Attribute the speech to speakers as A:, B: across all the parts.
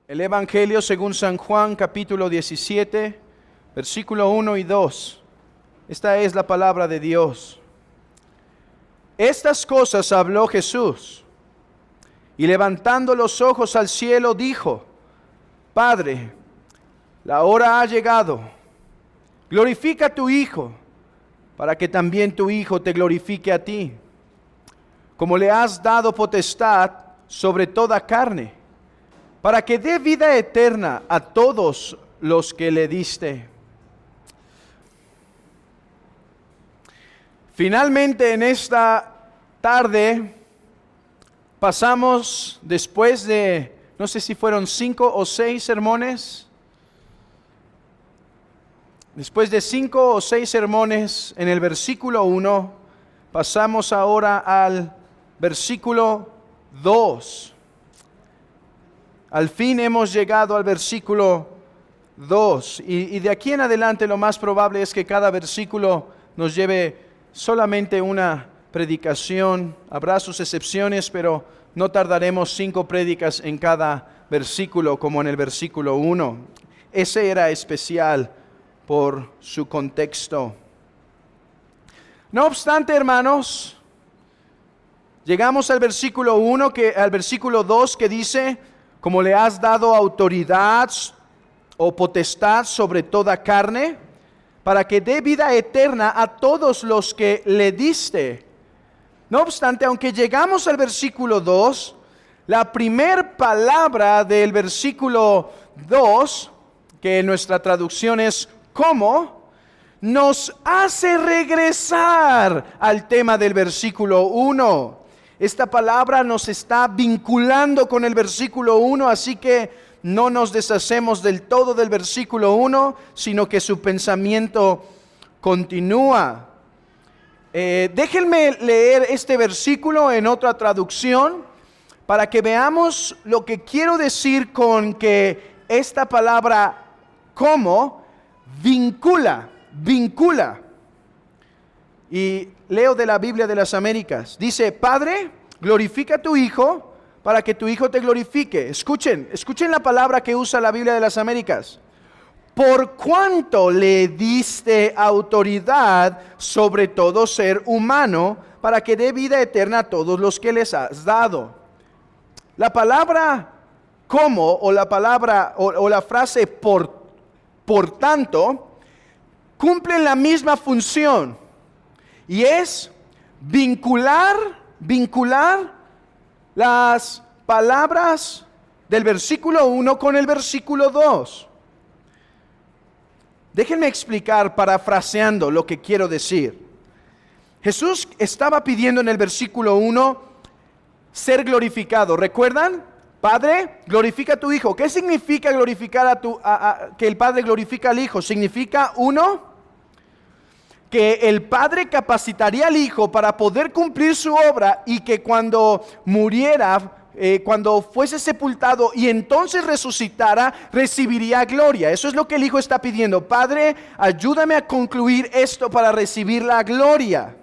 A: El Evangelio según San Juan, capítulo 17, versículo 1 y 2. Esta es la palabra de Dios. Estas cosas habló Jesús, y levantando los ojos al cielo dijo: Padre, la hora ha llegado. Glorifica a tu Hijo, para que también tu Hijo te glorifique a ti, como le has dado potestad sobre toda carne, para que dé vida eterna a todos los que le diste. Finalmente en esta tarde pasamos, después de, no sé si fueron 5 o 6 sermones, después de 5 o 6 sermones en el versículo 1, pasamos ahora al versículo 2. Al fin hemos llegado al versículo 2 y de aquí en adelante lo más probable es que cada versículo nos lleve solamente una predicación. Habrá sus excepciones, pero no tardaremos 5 prédicas en cada versículo como en el versículo 1. Ese era especial por su contexto. No obstante, hermanos, llegamos al versículo 1, al versículo 2 que dice: como le has dado autoridad o potestad sobre toda carne, para que dé vida eterna a todos los que le diste. No obstante, aunque llegamos al versículo 2, la primer palabra del versículo 2, que en nuestra traducción es ¿cómo?, nos hace regresar al tema del versículo 1. Esta palabra nos está vinculando con el versículo 1, así que no nos deshacemos del todo del versículo 1, sino que su pensamiento continúa. Déjenme leer este versículo en otra traducción para que veamos lo que quiero decir con que esta palabra como vincula. Y leo de la Biblia de las Américas. Dice: Padre, glorifica a tu Hijo, para que tu Hijo te glorifique. Escuchen la palabra que usa la Biblia de las Américas. Por cuanto le diste autoridad sobre todo ser humano, para que dé vida eterna a todos los que les has dado. La palabra como, o la palabra, o la frase por tanto, cumplen la misma función, y es vincular las palabras del versículo 1 con el versículo 2. Déjenme explicar parafraseando lo que quiero decir. Jesús estaba pidiendo en el versículo 1 ser glorificado. ¿Recuerdan? Padre, glorifica a tu Hijo. ¿Qué significa glorificar que el Padre glorifica al Hijo? Significa, uno, que el Padre capacitaría al Hijo para poder cumplir su obra, y que cuando muriera, cuando fuese sepultado y entonces resucitara, recibiría gloria. Eso es lo que el Hijo está pidiendo. Padre, ayúdame a concluir esto para recibir la gloria.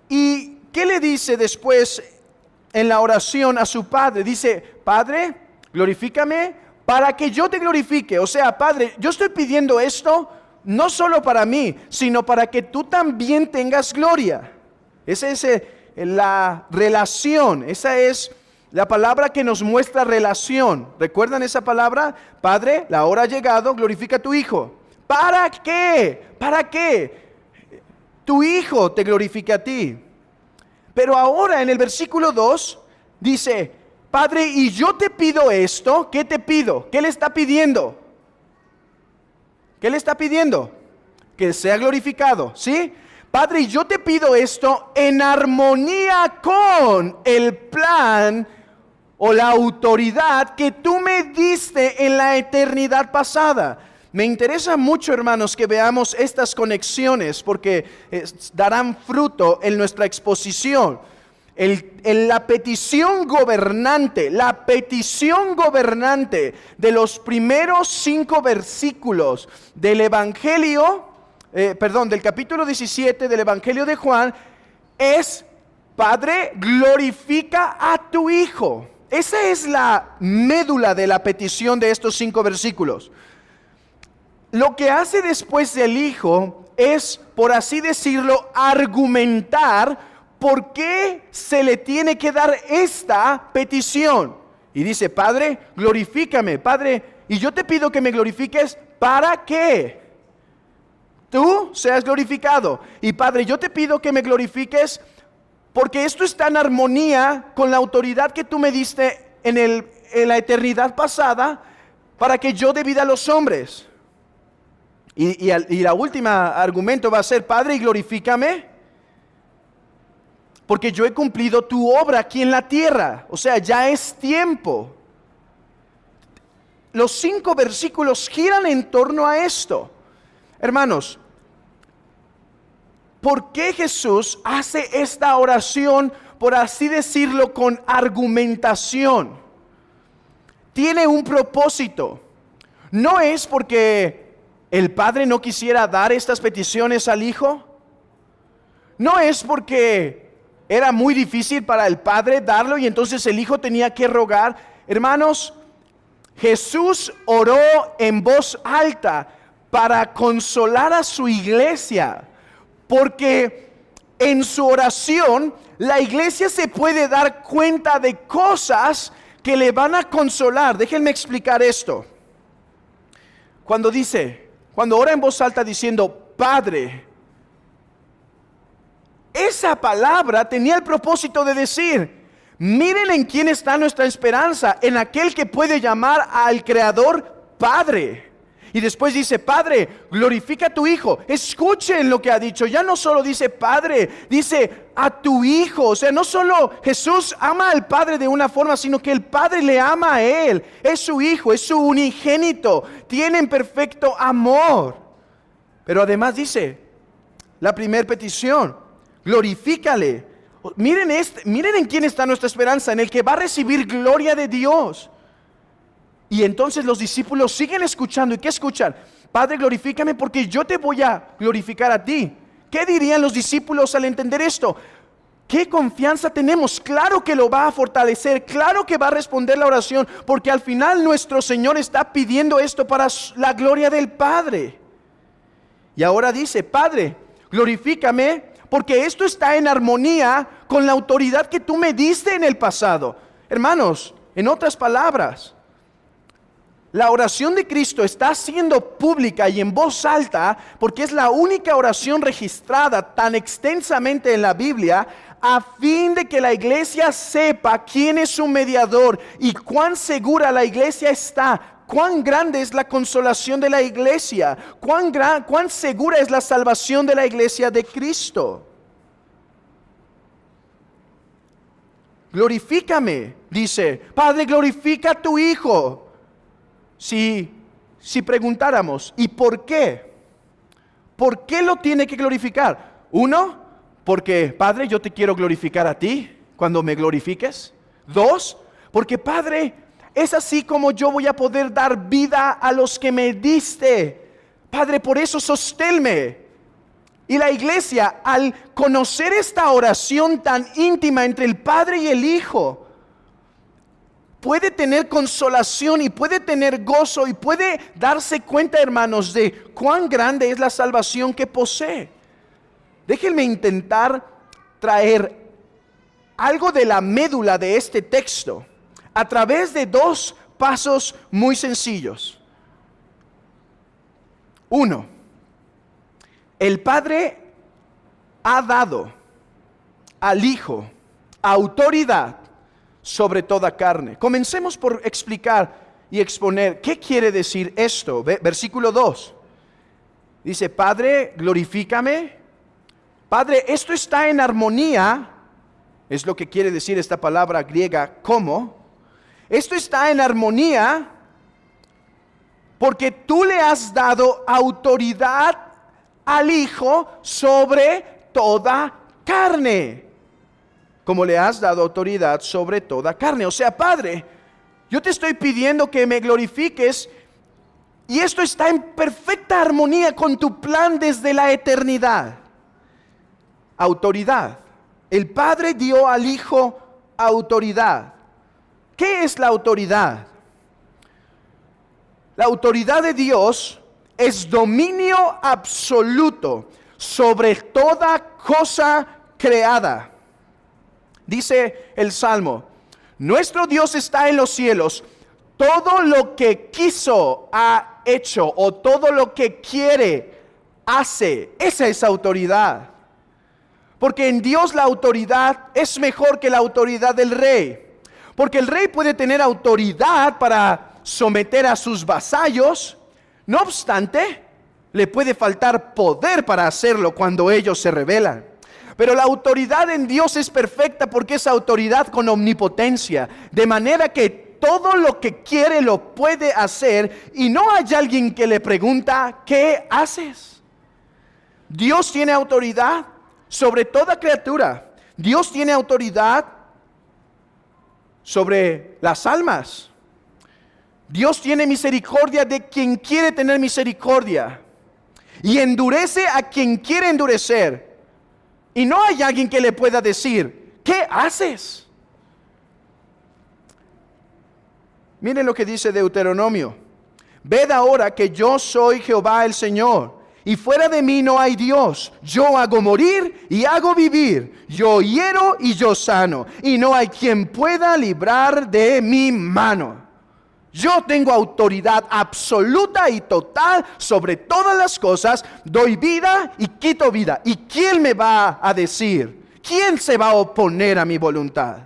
A: ¿Y qué le dice después en la oración a su Padre? Dice: Padre, glorifícame para que yo te glorifique. O sea, Padre, yo estoy pidiendo esto no solo para mí, sino para que tú también tengas gloria. Esa es la relación, esa es la palabra que nos muestra relación. ¿Recuerdan esa palabra? Padre, la hora ha llegado, glorifica a tu Hijo. ¿Para qué? ¿Para qué? Tu Hijo te glorifique a ti. Pero ahora en el versículo 2 dice: Padre, y yo te pido esto. ¿Qué te pido? ¿Qué le está pidiendo? ¿Qué le está pidiendo? Que sea glorificado, ¿sí? Padre, yo te pido esto en armonía con el plan o la autoridad que tú me diste en la eternidad pasada. Me interesa mucho, hermanos, que veamos estas conexiones, porque darán fruto en nuestra exposición. La petición gobernante de los primeros 5 versículos del Evangelio, del capítulo 17 del Evangelio de Juan, es: Padre, glorifica a tu Hijo. esa es la médula de la petición de estos 5 versículos. Lo que hace después el Hijo es, por así decirlo, argumentar por qué se le tiene que dar esta petición. Y dice, Padre, glorifícame, Padre, y yo te pido que me glorifiques, ¿para qué? Tú seas glorificado. Y Padre, yo te pido que me glorifiques porque esto está en armonía con la autoridad que tú me diste en la eternidad pasada para que yo dé vida a los hombres. Y la última argumento va a ser, Padre, y glorifícame porque yo he cumplido tu obra aquí en la tierra. O sea, ya es tiempo. Los 5 versículos giran en torno a esto. Hermanos, ¿por qué Jesús hace esta oración, por así decirlo, con argumentación? Tiene un propósito. No es porque el Padre no quisiera dar estas peticiones al Hijo. No es porque era muy difícil para el Padre darlo y entonces el Hijo tenía que rogar. Hermanos, Jesús oró en voz alta para consolar a su iglesia. Porque en su oración la iglesia se puede dar cuenta de cosas que le van a consolar. Déjenme explicar esto. Cuando ora en voz alta diciendo Padre, esa palabra tenía el propósito de decir, miren en quién está nuestra esperanza, en aquel que puede llamar al Creador Padre. Y después dice, Padre, glorifica a tu Hijo. Escuchen lo que ha dicho. Ya no solo dice Padre, dice a tu Hijo. O sea, no solo Jesús ama al Padre de una forma, sino que el Padre le ama a Él. Es su Hijo, es su unigénito. Tienen perfecto amor. Pero además dice, la primera petición, glorifícale. Miren en quién está nuestra esperanza, en el que va a recibir gloria de Dios. Y entonces los discípulos siguen escuchando. ¿Y qué escuchan? Padre, glorifícame porque yo te voy a glorificar a ti. ¿Qué dirían los discípulos al entender esto? ¿Qué confianza tenemos? Claro que lo va a fortalecer, claro que va a responder la oración, porque al final nuestro Señor está pidiendo esto para la gloria del Padre. Y ahora dice, Padre, glorifícame porque esto está en armonía con la autoridad que tú me diste en el pasado. Hermanos, en otras palabras, la oración de Cristo está siendo pública y en voz alta porque es la única oración registrada tan extensamente en la Biblia a fin de que la iglesia sepa quién es su mediador y cuán segura la iglesia está, cuán grande es la consolación de la iglesia, cuán segura es la salvación de la iglesia de Cristo. Glorifícame, dice, Padre, glorifica a tu Hijo. Si preguntáramos, ¿y por qué? ¿Por qué lo tiene que glorificar? Uno, porque Padre, yo te quiero glorificar a ti cuando me glorifiques. Dos, porque Padre, es así como yo voy a poder dar vida a los que me diste. Padre, por eso sosténme. Y la iglesia, al conocer esta oración tan íntima entre el Padre y el Hijo, puede tener consolación y puede tener gozo y puede darse cuenta, hermanos, de cuán grande es la salvación que posee. Déjenme intentar traer algo de la médula de este texto a través de 2 pasos muy sencillos. 1. El Padre ha dado al Hijo autoridad sobre toda carne. Comencemos por explicar y exponer qué quiere decir esto. Versículo 2. Dice, Padre, glorifícame. Padre, esto está en armonía. Es lo que quiere decir esta palabra griega, como. Esto está en armonía porque tú le has dado autoridad al Hijo sobre toda carne. Como le has dado autoridad sobre toda carne. O sea, Padre, yo te estoy pidiendo que me glorifiques y esto está en perfecta armonía con tu plan desde la eternidad. Autoridad. El Padre dio al Hijo autoridad. ¿Qué es la autoridad? La autoridad de Dios es dominio absoluto sobre toda cosa creada. Dice el Salmo, nuestro Dios está en los cielos, todo lo que quiso ha hecho, o todo lo que quiere hace. Esa es autoridad. Porque en Dios la autoridad es mejor que la autoridad del rey. Porque el rey puede tener autoridad para someter a sus vasallos, no obstante, le puede faltar poder para hacerlo cuando ellos se rebelan. Pero la autoridad en Dios es perfecta porque es autoridad con omnipotencia, de manera que todo lo que quiere lo puede hacer y no hay alguien que le pregunta, ¿qué haces? Dios tiene autoridad sobre toda criatura. Dios tiene autoridad sobre las almas. Dios tiene misericordia de quien quiere tener misericordia y endurece a quien quiere endurecer. Y no hay alguien que le pueda decir, ¿qué haces? Miren lo que dice Deuteronomio. Ved ahora que yo soy Jehová el Señor, y fuera de mí no hay Dios. Yo hago morir y hago vivir. Yo hiero y yo sano, y no hay quien pueda librar de mi mano. Yo tengo autoridad absoluta y total sobre todas las cosas. Doy vida y quito vida. ¿Y quién me va a decir? ¿Quién se va a oponer a mi voluntad?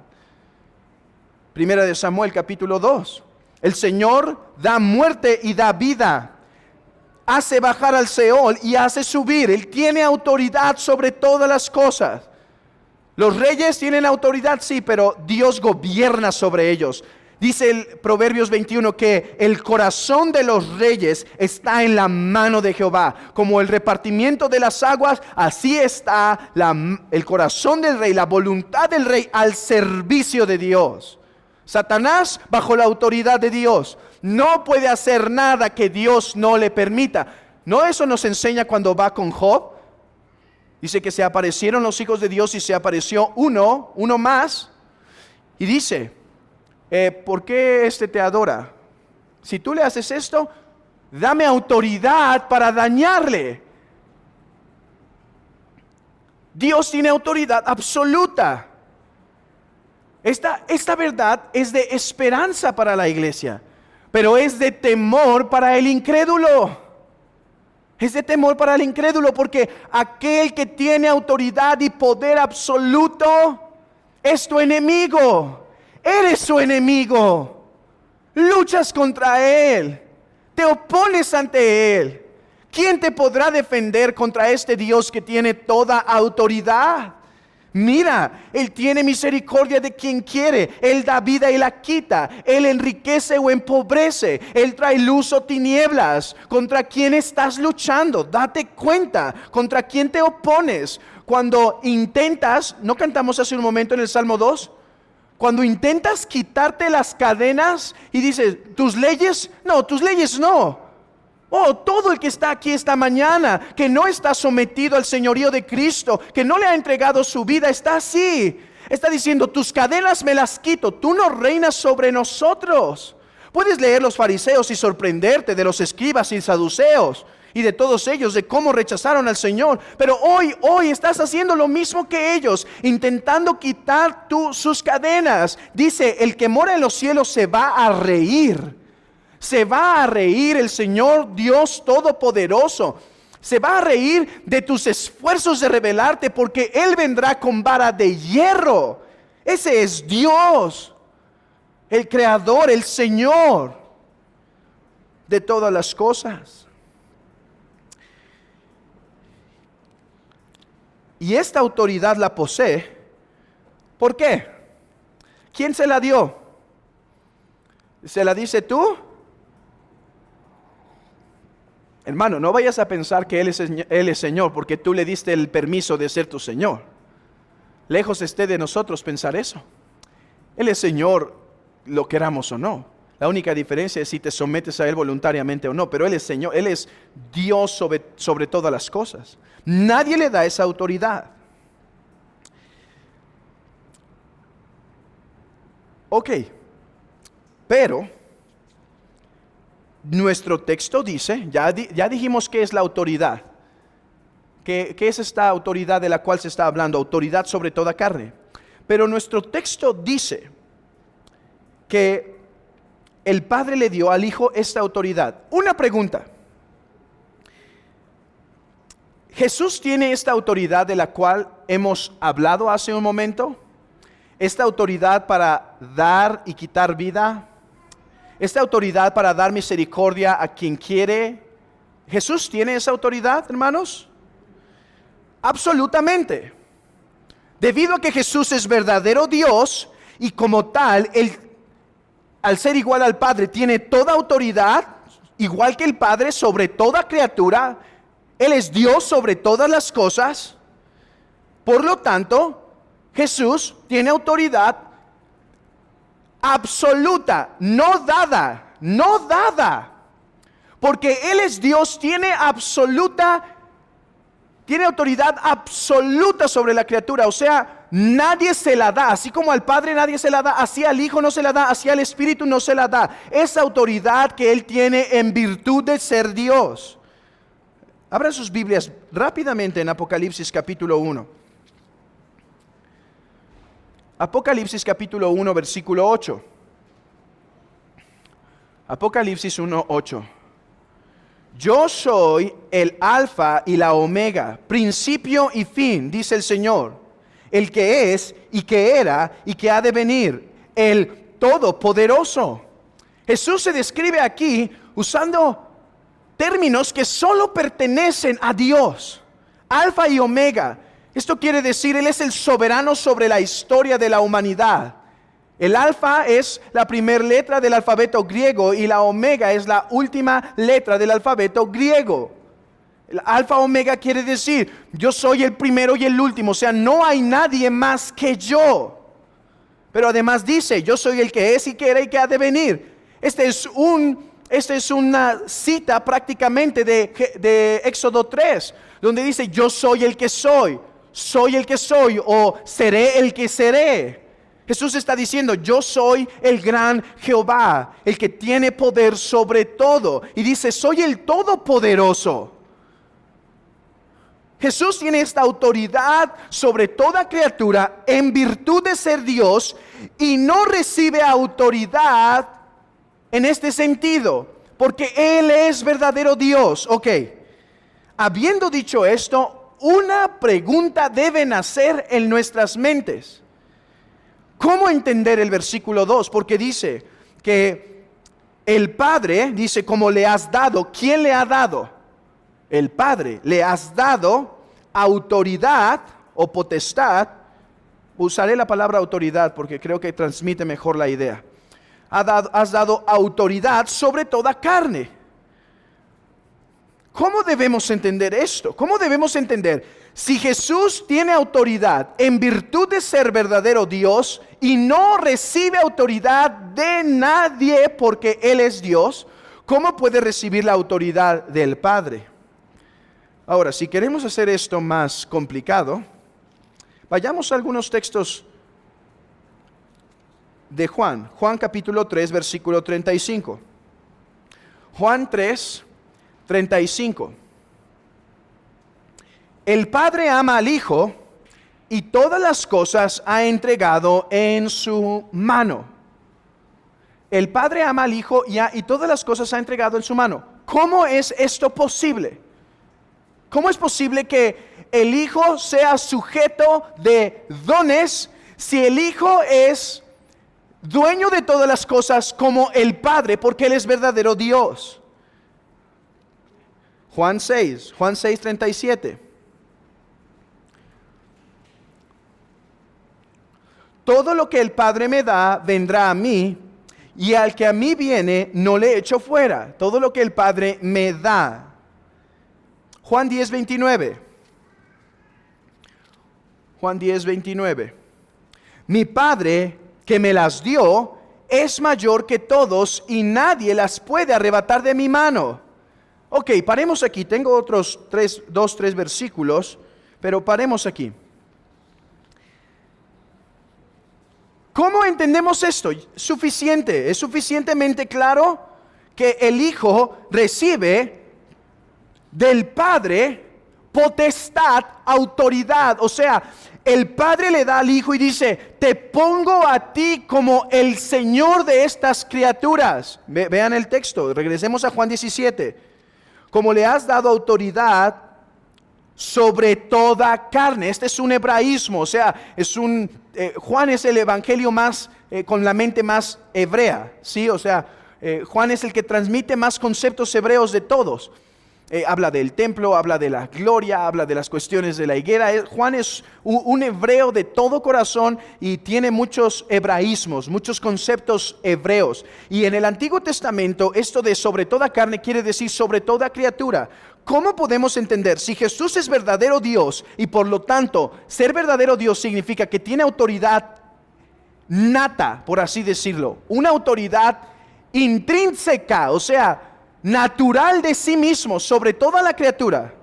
A: Primera de Samuel capítulo 2. El Señor da muerte y da vida. Hace bajar al Seol y hace subir. Él tiene autoridad sobre todas las cosas. Los reyes tienen autoridad, sí, pero Dios gobierna sobre ellos. Dice el Proverbios 21 que el corazón de los reyes está en la mano de Jehová. Como el repartimiento de las aguas, así está el corazón del rey, la voluntad del rey al servicio de Dios. Satanás, bajo la autoridad de Dios, no puede hacer nada que Dios no le permita. ¿No eso nos enseña cuando va con Job? Dice que se aparecieron los hijos de Dios y se apareció uno más. Y dice, ¿por qué este te adora? Si tú le haces esto, dame autoridad para dañarle. Dios tiene autoridad absoluta. Esta verdad es de esperanza para la iglesia, pero es de temor para el incrédulo. Es de temor para el incrédulo porque aquel que tiene autoridad y poder absoluto es tu enemigo. Eres su enemigo. Luchas contra él. Te opones ante él. ¿Quién te podrá defender contra este Dios que tiene toda autoridad? Mira, Él tiene misericordia de quien quiere. Él da vida y la quita. Él enriquece o empobrece. Él trae luz o tinieblas. ¿Contra quién estás luchando? Date cuenta. ¿Contra quién te opones? Cuando intentas, ¿no cantamos hace un momento en el Salmo 2? Cuando intentas quitarte las cadenas y dices, ¿tus leyes? No, tus leyes no. Oh, todo el que está aquí esta mañana, que no está sometido al señorío de Cristo, que no le ha entregado su vida, está así. Está diciendo, tus cadenas me las quito, tú no reinas sobre nosotros. Puedes leer los fariseos y sorprenderte de los escribas y saduceos y de todos ellos, de cómo rechazaron al Señor. Pero hoy estás haciendo lo mismo que ellos, intentando quitar sus cadenas. Dice, el que mora en los cielos se va a reír. Se va a reír el Señor Dios Todopoderoso. Se va a reír de tus esfuerzos de rebelarte, porque Él vendrá con vara de hierro. Ese es Dios, el Creador, el Señor de todas las cosas. Y esta autoridad la posee. ¿Por qué? ¿Quién se la dio? ¿Se la dice tú? Hermano, no vayas a pensar que Él es Señor porque tú le diste el permiso de ser tu Señor. Lejos esté de nosotros pensar eso. Él es Señor, lo queramos o no. La única diferencia es si te sometes a Él voluntariamente o no. Pero Él es Señor, Él es Dios sobre todas las cosas. Nadie le da esa autoridad. Ok, Pero nuestro texto dice, ya dijimos qué es la autoridad. ¿Qué es esta autoridad de la cual se está hablando? Autoridad sobre toda carne. Pero nuestro texto dice que el Padre le dio al Hijo esta autoridad. Una pregunta. ¿Jesús tiene esta autoridad de la cual hemos hablado hace un momento? ¿Esta autoridad para dar y quitar vida? ¿Esta autoridad para dar misericordia a quien quiere? ¿Jesús tiene esa autoridad, hermanos? Absolutamente. Debido a que Jesús es verdadero Dios y como tal, Él, al ser igual al Padre, tiene toda autoridad, igual que el Padre, sobre toda criatura. Él es Dios sobre todas las cosas. Por lo tanto, Jesús tiene autoridad absoluta, no dada. Porque Él es Dios, tiene autoridad absoluta sobre la criatura. O sea, nadie se la da. Así como al Padre nadie se la da, así al Hijo no se la da, así al Espíritu no se la da. Esa autoridad que Él tiene en virtud de ser Dios. Abran sus Biblias rápidamente en Apocalipsis capítulo 1. Apocalipsis capítulo 1, versículo 8. Apocalipsis 1, 8. Yo soy el Alfa y la Omega, principio y fin, dice el Señor, el que es y que era y que ha de venir, el Todopoderoso. Jesús se describe aquí usando términos que solo pertenecen a Dios. Alfa y Omega. Esto quiere decir, Él es el soberano sobre la historia de la humanidad. El alfa es la primera letra del alfabeto griego y la omega es la última letra del alfabeto griego. El alfa omega quiere decir, yo soy el primero y el último, o sea, no hay nadie más que yo. Pero además dice, yo soy el que es y que era y que ha de venir. Esta es una cita prácticamente de Éxodo 3, donde dice, yo soy el que soy el que soy, o seré el que seré. Jesús está diciendo, yo soy el gran Jehová, el que tiene poder sobre todo. Y dice, soy el Todopoderoso. Jesús tiene esta autoridad sobre toda criatura en virtud de ser Dios y no recibe autoridad en este sentido, porque Él es verdadero Dios. Ok, habiendo dicho esto, una pregunta debe nacer en nuestras mentes. ¿Cómo entender el versículo 2? Porque dice que el Padre, dice, como le has dado. ¿Quién le ha dado? El Padre. Le has dado autoridad o potestad. Usaré la palabra autoridad porque creo que transmite mejor la idea. Has dado autoridad sobre toda carne. ¿Cómo debemos entender esto? ¿Cómo debemos entender? Si Jesús tiene autoridad en virtud de ser verdadero Dios y no recibe autoridad de nadie porque Él es Dios, ¿cómo puede recibir la autoridad del Padre? Ahora, si queremos hacer esto más complicado, vayamos a algunos textos de Juan. Juan capítulo 3, versículo 35. Juan 3, 35. El Padre ama al Hijo y todas las cosas ha entregado en su mano. El Padre ama al Hijo y todas las cosas ha entregado en su mano. ¿Cómo es esto posible? ¿Cómo es posible que el Hijo sea sujeto de dones si el Hijo es dueño de todas las cosas como el Padre, porque Él es verdadero Dios? Juan 6, 37. Todo lo que el Padre me da vendrá a mí, y al que a mí viene no le echo fuera. Todo lo que el Padre me da. Juan 10, 29. Juan 10, 29. Mi Padre que me las dio es mayor que todos y nadie las puede arrebatar de mi mano. Ok, paremos aquí. Tengo otros 3 versículos, pero paremos aquí. ¿Cómo entendemos esto? Suficiente, es suficientemente claro que el Hijo recibe del Padre potestad, autoridad. O sea, el Padre le da al Hijo y dice, te pongo a ti como el Señor de estas criaturas. Vean el texto, regresemos a Juan 17. Como le has dado autoridad sobre toda carne. Este es un hebraísmo, o sea, Juan es el evangelio más, con la mente más hebrea, ¿sí? O sea, Juan es el que transmite más conceptos hebreos de todos. Habla del templo, habla de la gloria, habla de las cuestiones de la higuera. Juan es un hebreo de todo corazón y tiene muchos hebraísmos, muchos conceptos hebreos. Y en el Antiguo Testamento, esto de sobre toda carne quiere decir sobre toda criatura. ¿Cómo podemos entender? Si Jesús es verdadero Dios y por lo tanto ser verdadero Dios significa que tiene autoridad nata, por así decirlo, una autoridad intrínseca, o sea, natural de sí mismo sobre toda la criatura.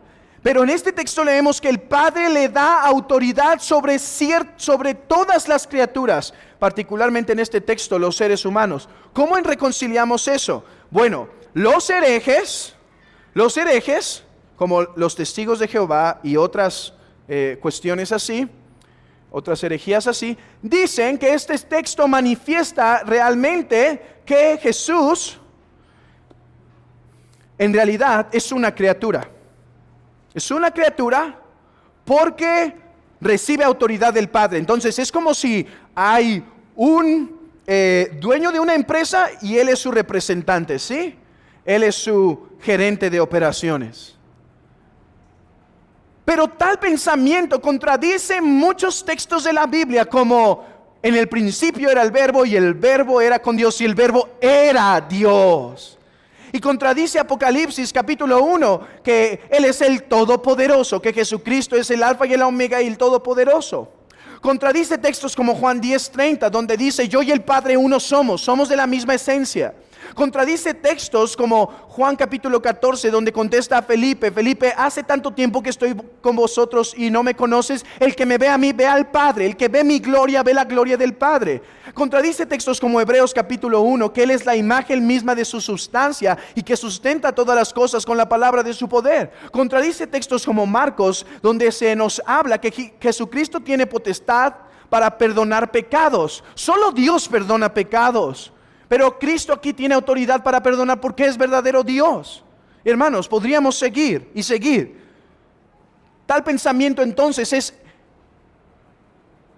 A: Pero en este texto leemos que el Padre le da autoridad sobre todas las criaturas, particularmente en este texto los seres humanos. ¿Cómo reconciliamos eso? Bueno, los herejes, como los testigos de Jehová y otras cuestiones así, otras herejías así, dicen que este texto manifiesta realmente que Jesús en realidad es una criatura. Es una criatura porque recibe autoridad del Padre. Entonces es como si hay un dueño de una empresa y él es su representante, ¿sí? Él es su gerente de operaciones. Pero tal pensamiento contradice muchos textos de la Biblia, como en el principio era el verbo y el verbo era con Dios y el verbo era Dios. Y contradice Apocalipsis capítulo 1, que Él es el Todopoderoso, que Jesucristo es el Alfa y el Omega y el Todopoderoso. Contradice textos como Juan 10:30, donde dice, yo y el Padre uno somos de la misma esencia. Contradice textos como Juan capítulo 14, donde contesta a Felipe, hace tanto tiempo que estoy con vosotros y no me conoces. El que me ve a mí, ve al Padre. El que ve mi gloria, ve la gloria del Padre. Contradice textos como Hebreos capítulo 1, que Él es la imagen misma de su sustancia y que sustenta todas las cosas con la palabra de su poder. Contradice textos como Marcos, donde se nos habla que Jesucristo tiene potestad para perdonar pecados. Solo Dios perdona pecados. Pero Cristo aquí tiene autoridad para perdonar porque es verdadero Dios. Hermanos, podríamos seguir y seguir. Tal pensamiento entonces es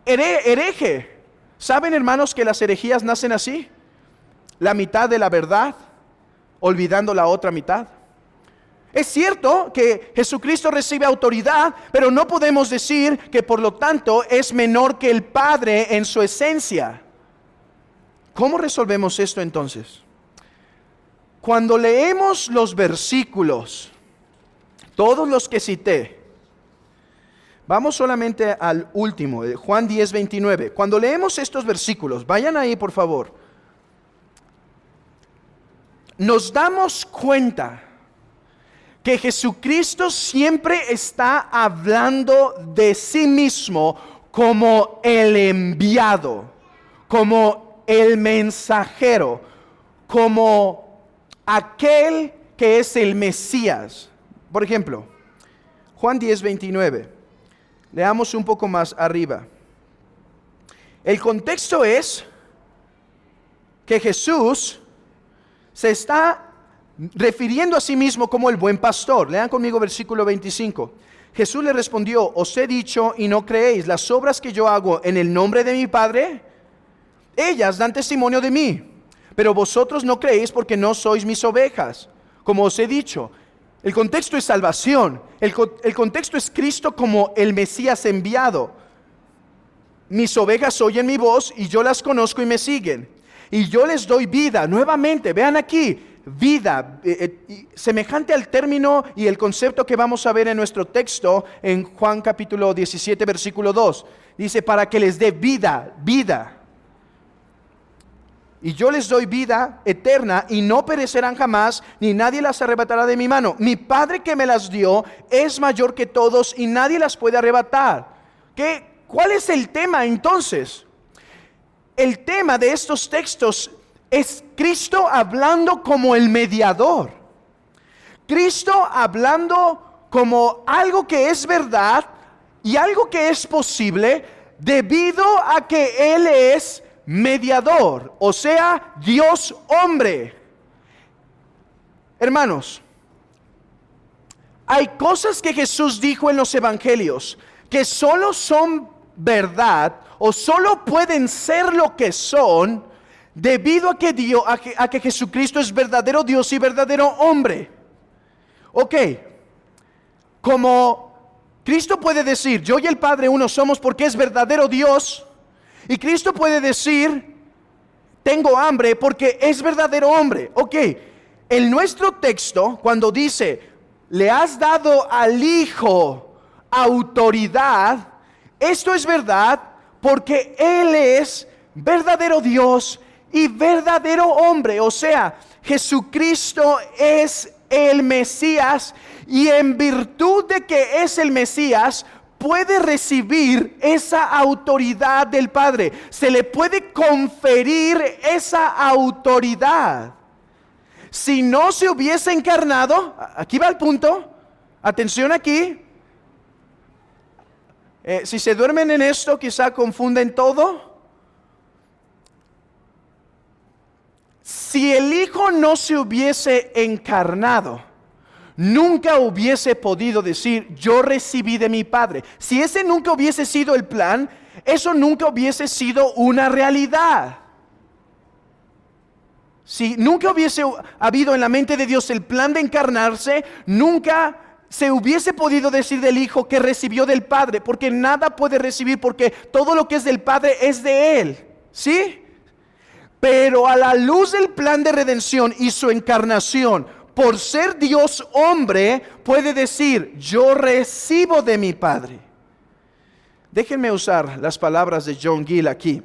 A: hereje. ¿Saben, hermanos, que las herejías nacen así? La mitad de la verdad, olvidando la otra mitad. Es cierto que Jesucristo recibe autoridad, pero no podemos decir que por lo tanto es menor que el Padre en su esencia. ¿Cómo resolvemos esto entonces? Cuando leemos los versículos, todos los que cité, vamos solamente al último, Juan 10:29. Cuando leemos estos versículos, vayan ahí por favor, nos damos cuenta que Jesucristo siempre está hablando de sí mismo como el enviado, como el mensajero, como aquel que es el Mesías. Por ejemplo, Juan 10:29. Leamos un poco más arriba. El contexto es que Jesús se está refiriendo a sí mismo como el buen pastor. Lean conmigo versículo 25. Jesús le respondió, os he dicho y no creéis, las obras que yo hago en el nombre de mi Padre, ellas dan testimonio de mí, pero vosotros no creéis porque no sois mis ovejas. Como os he dicho, el contexto es salvación. El contexto es Cristo como el Mesías enviado. Mis ovejas oyen mi voz y yo las conozco y me siguen. Y yo les doy vida. Nuevamente, vean aquí, vida, semejante al término y el concepto que vamos a ver en nuestro texto en Juan capítulo 17, versículo 2. Dice, para que les dé vida. Y yo les doy vida eterna y no perecerán jamás, ni nadie las arrebatará de mi mano. Mi Padre que me las dio es mayor que todos y nadie las puede arrebatar. ¿Cuál es el tema entonces? el tema de estos textos es Cristo hablando como el mediador. Cristo hablando como algo que es verdad y algo que es posible debido a que Él es mediador, o sea, Dios hombre. Hermanos, hay cosas que Jesús dijo en los evangelios que solo son verdad o solo pueden ser lo que son debido a que Jesucristo es verdadero Dios y verdadero hombre. Ok, como Cristo puede decir, yo y el Padre uno somos porque es verdadero Dios, y Cristo puede decir, tengo hambre porque es verdadero hombre. Ok, en nuestro texto, cuando dice, le has dado al Hijo autoridad, esto es verdad porque Él es verdadero Dios y verdadero hombre. O sea, Jesucristo es el Mesías, y en virtud de que es el Mesías, puede recibir esa autoridad del Padre. Se le puede conferir esa autoridad. Si no se hubiese encarnado, aquí va el punto, atención aquí. Si se duermen en esto, quizá confunden todo. Si el Hijo no se hubiese encarnado, nunca hubiese podido decir, yo recibí de mi Padre. Si ese nunca hubiese sido el plan, eso nunca hubiese sido una realidad. Si nunca hubiese habido en la mente de Dios el plan de encarnarse, nunca se hubiese podido decir del Hijo que recibió del Padre, porque nada puede recibir, porque todo lo que es del Padre es de Él. ¿Sí? Pero a la luz del plan de redención y su encarnación, por ser Dios hombre, puede decir, yo recibo de mi Padre. Déjenme usar las palabras de John Gill aquí.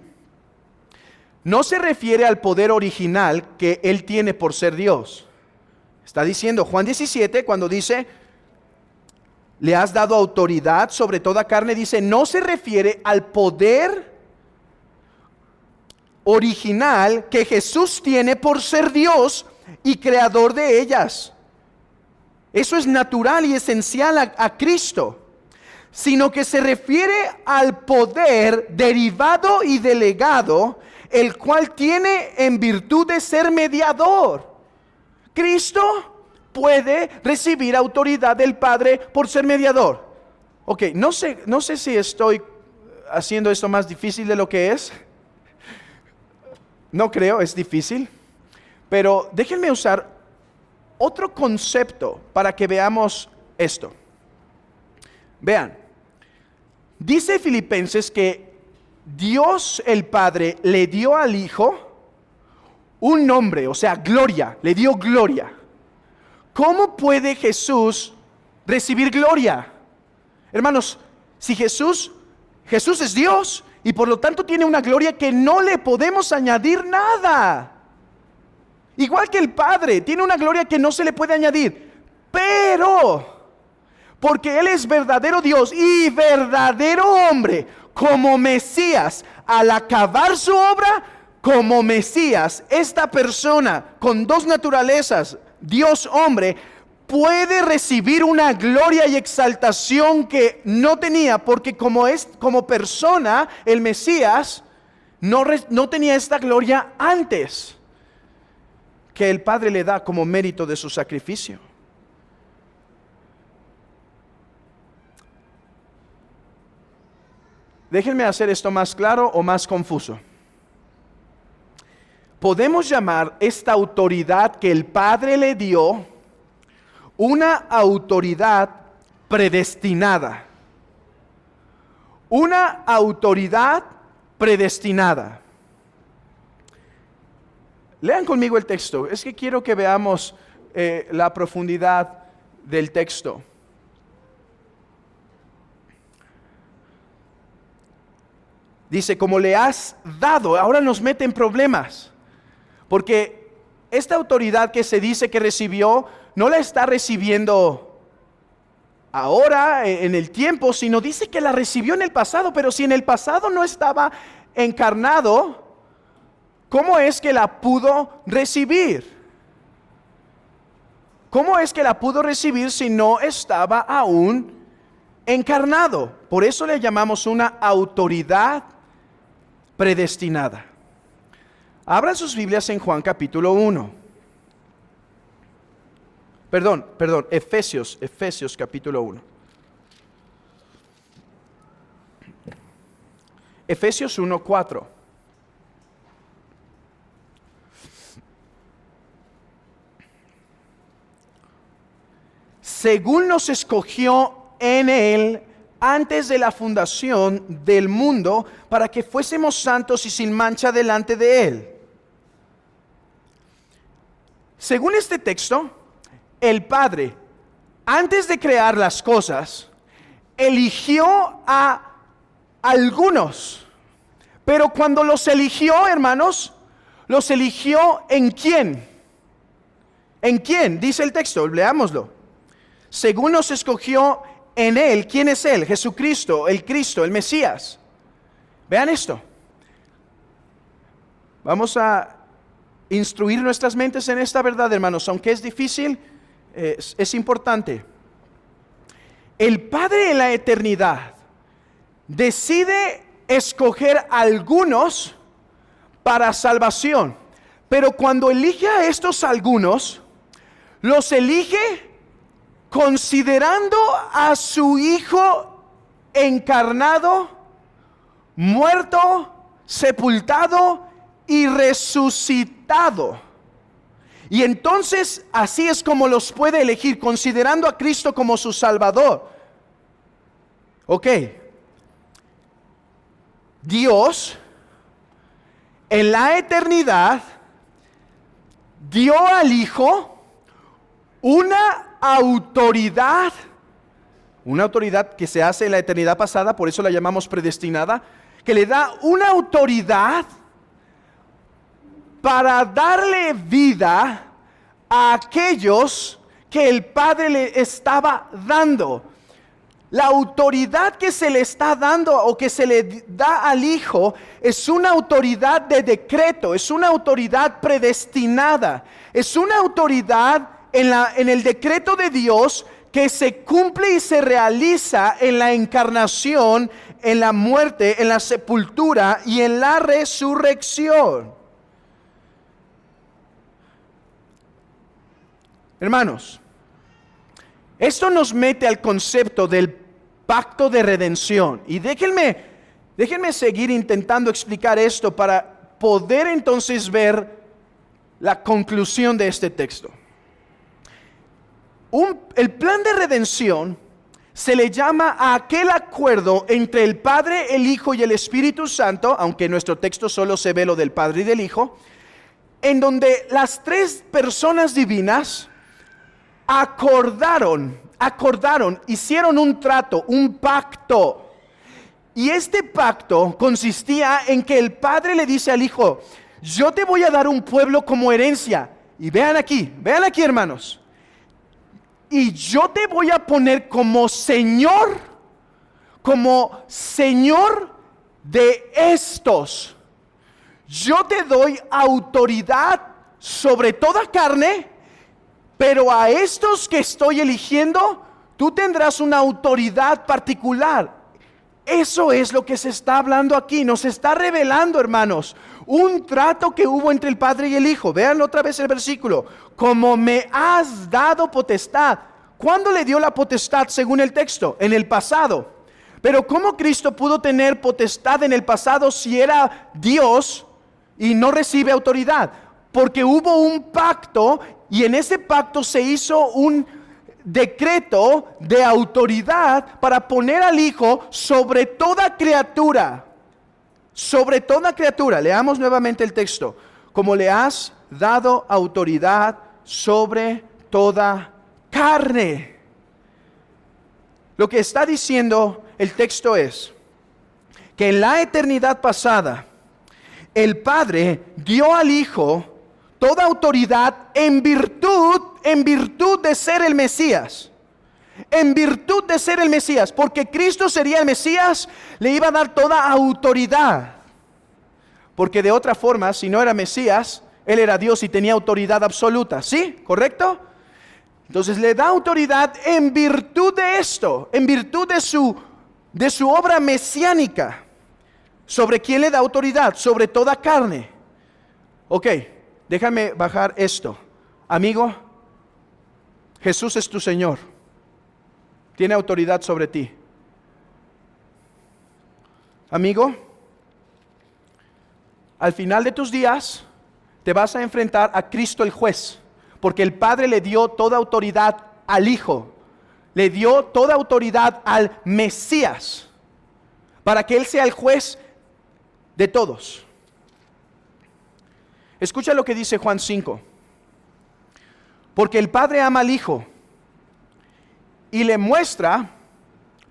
A: No se refiere al poder original que Él tiene por ser Dios. Está diciendo Juan 17, cuando dice, le has dado autoridad sobre toda carne, dice, no se refiere al poder original que Jesús tiene por ser Dios y creador de ellas. Eso es natural y esencial a Cristo, sino que se refiere al poder derivado y delegado, el cual tiene en virtud de ser mediador. Cristo puede recibir autoridad del Padre por ser mediador. Ok, no sé si estoy haciendo esto más difícil de lo que es. No creo, es difícil. Pero déjenme usar otro concepto para que veamos esto. Vean, dice Filipenses que Dios el Padre le dio al Hijo un nombre, o sea, gloria, le dio gloria. ¿Cómo puede Jesús recibir gloria? Hermanos, si Jesús es Dios y por lo tanto tiene una gloria que no le podemos añadir nada. Igual que el Padre, tiene una gloria que no se le puede añadir. Pero, porque Él es verdadero Dios y verdadero hombre, como Mesías, al acabar su obra, como Mesías, esta persona con dos naturalezas, Dios hombre, puede recibir una gloria y exaltación que no tenía, porque como persona, el Mesías no tenía esta gloria antes, que el Padre le da como mérito de su sacrificio. Déjenme hacer esto más claro o más confuso. Podemos llamar esta autoridad que el Padre le dio una autoridad predestinada. Una autoridad predestinada. Lean conmigo el texto. Es que quiero que veamos la profundidad del texto. Dice, como le has dado, ahora nos mete en problemas. Porque esta autoridad que se dice que recibió, no la está recibiendo ahora, en el tiempo, sino dice que la recibió en el pasado. Pero si en el pasado no estaba encarnado, ¿cómo es que la pudo recibir? ¿Cómo es que la pudo recibir si no estaba aún encarnado? Por eso le llamamos una autoridad predestinada. Abran sus Biblias en Juan capítulo 1. Perdón, Efesios capítulo 1. Efesios 1:4. Según nos escogió en Él antes de la fundación del mundo, para que fuésemos santos y sin mancha delante de Él. Según este texto, el Padre, antes de crear las cosas, eligió a algunos. Pero cuando los eligió, hermanos, los eligió ¿en quién? ¿En quién? Dice el texto, leámoslo. Según nos escogió en Él. ¿Quién es Él? Jesucristo, el Mesías. Vean esto. Vamos a instruir nuestras mentes en esta verdad, hermanos, aunque es difícil, es importante. El Padre en la eternidad decide escoger a algunos para salvación, pero cuando elige a estos algunos, los elige considerando a su Hijo encarnado, muerto, sepultado y resucitado. Y entonces así es como los puede elegir, considerando a Cristo como su Salvador. Ok. Dios en la eternidad dio al Hijo una autoridad que se hace en la eternidad pasada, por eso la llamamos predestinada, que le da una autoridad para darle vida a aquellos que el Padre le estaba dando. La autoridad que se le está dando o que se le da al Hijo es una autoridad de decreto, es una autoridad predestinada, es una autoridad en el decreto de Dios que se cumple y se realiza en la encarnación, en la muerte, en la sepultura y en la resurrección. Hermanos, esto nos mete al concepto del pacto de redención. Y déjenme seguir intentando explicar esto para poder entonces ver la conclusión de este texto. El plan de redención se le llama a aquel acuerdo entre el Padre, el Hijo y el Espíritu Santo, aunque en nuestro texto solo se ve lo del Padre y del Hijo, en donde las tres personas divinas acordaron, hicieron un trato, un pacto. Y este pacto consistía en que el Padre le dice al Hijo: yo te voy a dar un pueblo como herencia. Y vean aquí hermanos. Y yo te voy a poner como Señor de estos. Yo te doy autoridad sobre toda carne, pero a estos que estoy eligiendo, tú tendrás una autoridad particular. Eso es lo que se está hablando aquí. Nos está revelando, hermanos, un trato que hubo entre el Padre y el Hijo. Vean otra vez el versículo. Como me has dado potestad. ¿Cuándo le dio la potestad según el texto? En el pasado. Pero ¿cómo Cristo pudo tener potestad en el pasado si era Dios y no recibe autoridad? Porque hubo un pacto y en ese pacto se hizo un decreto de autoridad para poner al Hijo sobre toda criatura. Sobre toda criatura. Leamos nuevamente el texto. Como le has dado autoridad sobre toda carne. Lo que está diciendo el texto es que en la eternidad pasada el Padre dio al Hijo toda autoridad en virtud de ser el Mesías. En virtud de ser el Mesías, porque Cristo sería el Mesías, le iba a dar toda autoridad Porque de otra forma, si no era Mesías, Él era Dios y tenía autoridad absoluta. ¿Sí? ¿Correcto? Entonces le da autoridad en virtud de esto, en virtud de su obra mesiánica. ¿Sobre quién le da autoridad? Sobre toda carne. Ok, déjame bajar esto. Amigo, Jesús es tu Señor. Tiene autoridad sobre ti. Amigo, al final de tus días te vas a enfrentar a Cristo el juez, porque el Padre le dio toda autoridad al Hijo, le dio toda autoridad al Mesías, para que Él sea el juez de todos. Escucha lo que dice Juan 5. Porque el Padre ama al Hijo y le muestra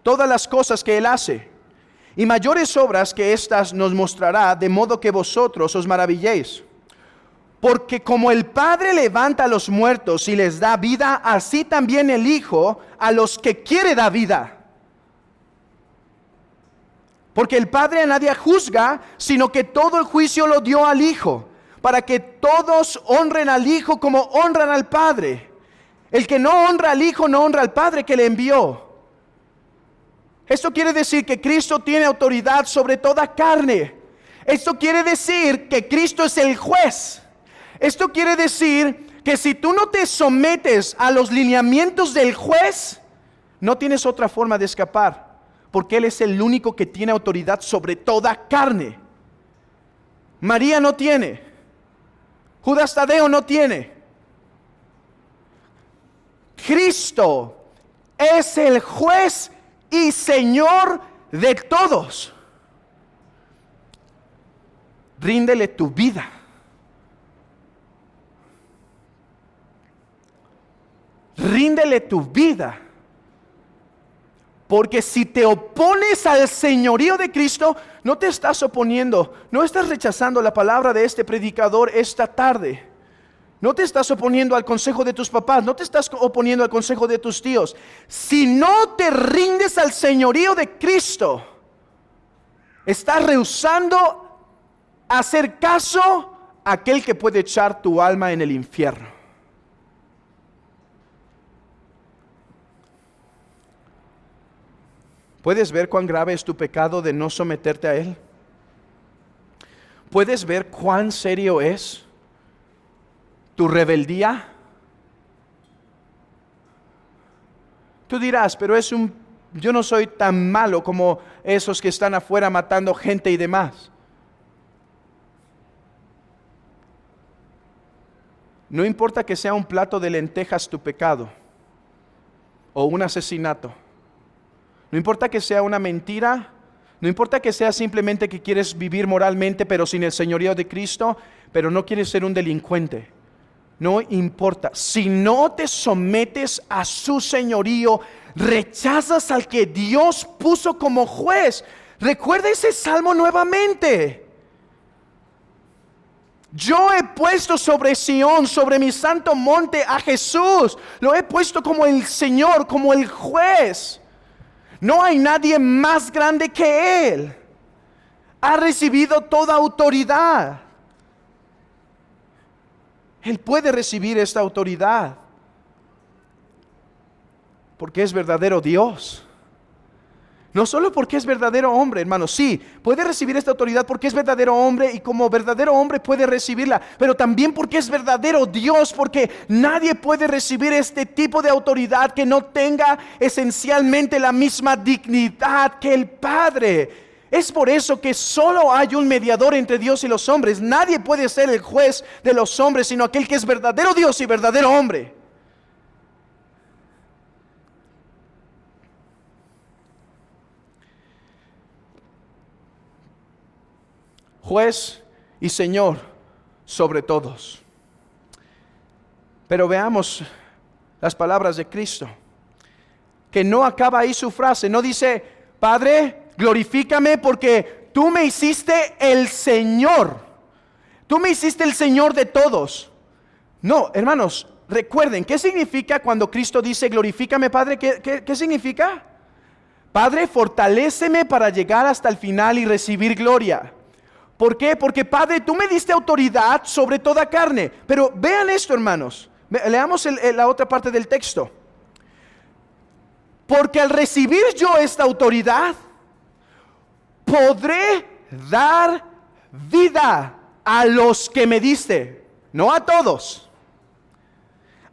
A: todas las cosas que Él hace, y mayores obras que éstas nos mostrará, de modo que vosotros os maravilléis. Porque como el Padre levanta a los muertos y les da vida, así también el Hijo a los que quiere da vida. Porque el Padre a nadie juzga, sino que todo el juicio lo dio al Hijo, para que todos honren al Hijo como honran al Padre. El que no honra al Hijo no honra al Padre que le envió. Esto quiere decir que Cristo tiene autoridad sobre toda carne. Esto quiere decir que Cristo es el juez. Esto quiere decir que si tú no te sometes a los lineamientos del juez, no tienes otra forma de escapar, porque Él es el único que tiene autoridad sobre toda carne. María no tiene. Judas Tadeo no tiene. Cristo es el juez y Señor de todos. Ríndele tu vida. Ríndele tu vida. Porque si te opones al señorío de Cristo, no te estás oponiendo, no estás rechazando la palabra de este predicador esta tarde. No te estás oponiendo al consejo de tus papás, no te estás oponiendo al consejo de tus tíos. Si no te rindes al señorío de Cristo, estás rehusando hacer caso a aquel que puede echar tu alma en el infierno. ¿Puedes ver cuán grave es tu pecado de no someterte a Él? ¿Puedes ver cuán serio es tu rebeldía? Tú dirás, pero yo no soy tan malo como esos que están afuera matando gente y demás. No importa que sea un plato de lentejas tu pecado o un asesinato. No importa que sea una mentira, no importa que sea simplemente que quieres vivir moralmente pero sin el señorío de Cristo, pero no quieres ser un delincuente. No importa, si no te sometes a su señorío, rechazas al que Dios puso como juez. Recuerda ese salmo nuevamente. Yo he puesto sobre Sión, sobre mi santo monte a Jesús. Lo he puesto como el Señor, como el juez. No hay nadie más grande que Él. Ha recibido toda autoridad. Él puede recibir esta autoridad porque es verdadero Dios. No solo porque es verdadero hombre, hermano. Sí, puede recibir esta autoridad porque es verdadero hombre y como verdadero hombre puede recibirla, pero también porque es verdadero Dios, porque nadie puede recibir este tipo de autoridad que no tenga esencialmente la misma dignidad que el Padre. Es por eso que solo hay un mediador entre Dios y los hombres. Nadie puede ser el juez de los hombres, sino aquel que es verdadero Dios y verdadero hombre. Juez y Señor sobre todos. Pero veamos las palabras de Cristo, que no acaba ahí su frase. No dice, Padre, glorifícame porque tú me hiciste el Señor. Tú me hiciste el Señor de todos. No, hermanos, recuerden, ¿qué significa cuando Cristo dice glorifícame, Padre? ¿Qué significa? Padre, fortaléceme para llegar hasta el final y recibir gloria. ¿Por qué? Porque Padre, tú me diste autoridad sobre toda carne. Pero vean esto, hermanos. Leamos la otra parte del texto. Porque al recibir yo esta autoridad, podré dar vida a los que me diste. No a todos.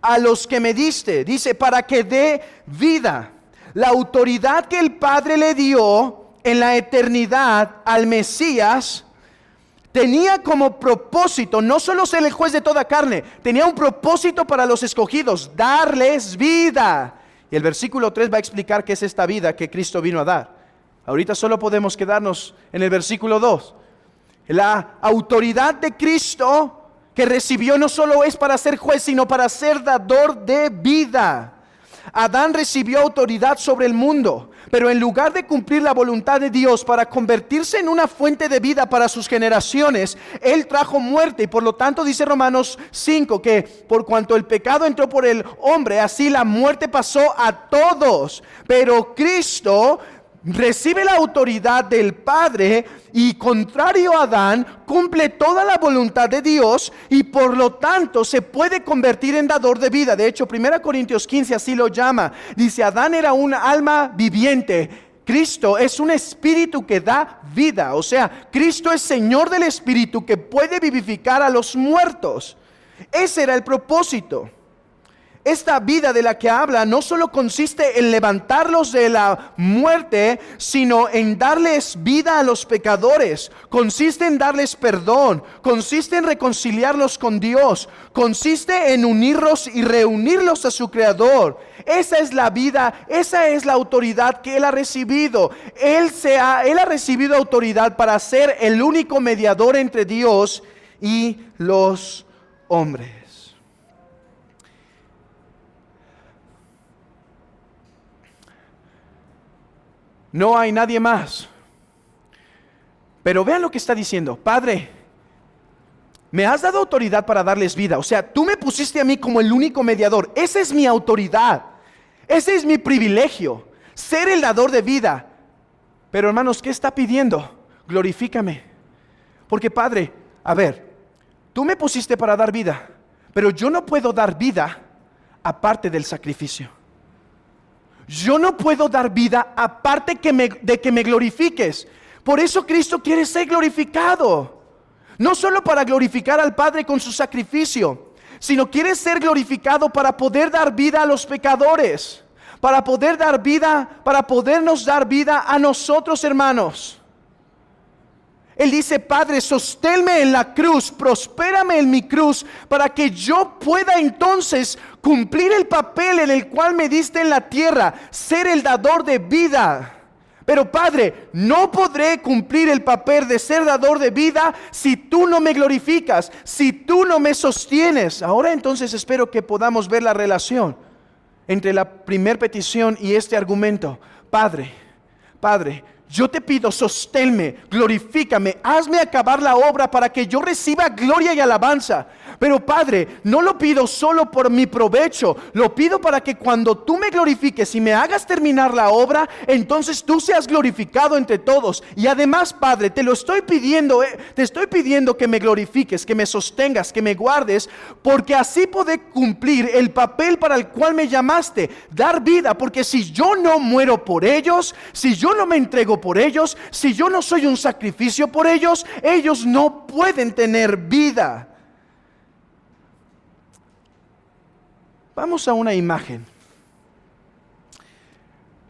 A: A los que me diste. Dice, para que dé vida. La autoridad que el Padre le dio en la eternidad al Mesías tenía como propósito no solo ser el juez de toda carne, tenía un propósito para los escogidos, darles vida. Y el versículo 3 va a explicar qué es esta vida que Cristo vino a dar. Ahorita solo podemos quedarnos en el versículo 2. La autoridad de Cristo que recibió no solo es para ser juez, sino para ser dador de vida. Adán recibió autoridad sobre el mundo, pero en lugar de cumplir la voluntad de Dios para convertirse en una fuente de vida para sus generaciones, él trajo muerte. Y por lo tanto dice Romanos 5 que por cuanto el pecado entró por el hombre, así la muerte pasó a todos. Pero Cristo recibe la autoridad del Padre y, contrario a Adán, cumple toda la voluntad de Dios y por lo tanto se puede convertir en dador de vida. De hecho, 1 Corintios 15 así lo llama. Dice, Adán era un alma viviente. Cristo es un espíritu que da vida. O sea, Cristo es Señor del espíritu que puede vivificar a los muertos. Ese era el propósito. Esta vida de la que habla no solo consiste en levantarlos de la muerte, sino en darles vida a los pecadores. Consiste en darles perdón, consiste en reconciliarlos con Dios, consiste en unirlos y reunirlos a su Creador. Esa es la vida, esa es la autoridad que Él ha recibido. Él ha recibido autoridad para ser el único mediador entre Dios y los hombres. No hay nadie más. Pero vean lo que está diciendo. Padre, me has dado autoridad para darles vida. O sea, tú me pusiste a mí como el único mediador. Esa es mi autoridad. Ese es mi privilegio. Ser el dador de vida. Pero hermanos, ¿qué está pidiendo? Glorifícame. Porque Padre, a ver, tú me pusiste para dar vida. Pero yo no puedo dar vida aparte del sacrificio. Yo no puedo dar vida aparte de que me glorifiques. Por eso Cristo quiere ser glorificado. No solo para glorificar al Padre con su sacrificio, sino quiere ser glorificado para poder dar vida a los pecadores. Para poder dar vida, para podernos dar vida a nosotros, hermanos. Él dice, Padre, sosténme en la cruz, prospérame en mi cruz, para que yo pueda entonces cumplir el papel en el cual me diste en la tierra, ser el dador de vida. Pero Padre, no podré cumplir el papel de ser dador de vida si tú no me glorificas, si tú no me sostienes. Ahora entonces espero que podamos ver la relación entre la primera petición y este argumento. Padre, yo te pido, sosténme, glorifícame, hazme acabar la obra para que yo reciba gloria y alabanza. Pero Padre, no lo pido solo por mi provecho, lo pido para que cuando tú me glorifiques y me hagas terminar la obra, entonces tú seas glorificado entre todos. Y además, Padre, te estoy pidiendo que me glorifiques, que me sostengas, que me guardes, porque así podré cumplir el papel para el cual me llamaste, dar vida. Porque si yo no muero por ellos, si yo no me entrego por ellos, si yo no soy un sacrificio por ellos, ellos no pueden tener vida. Vamos a una imagen.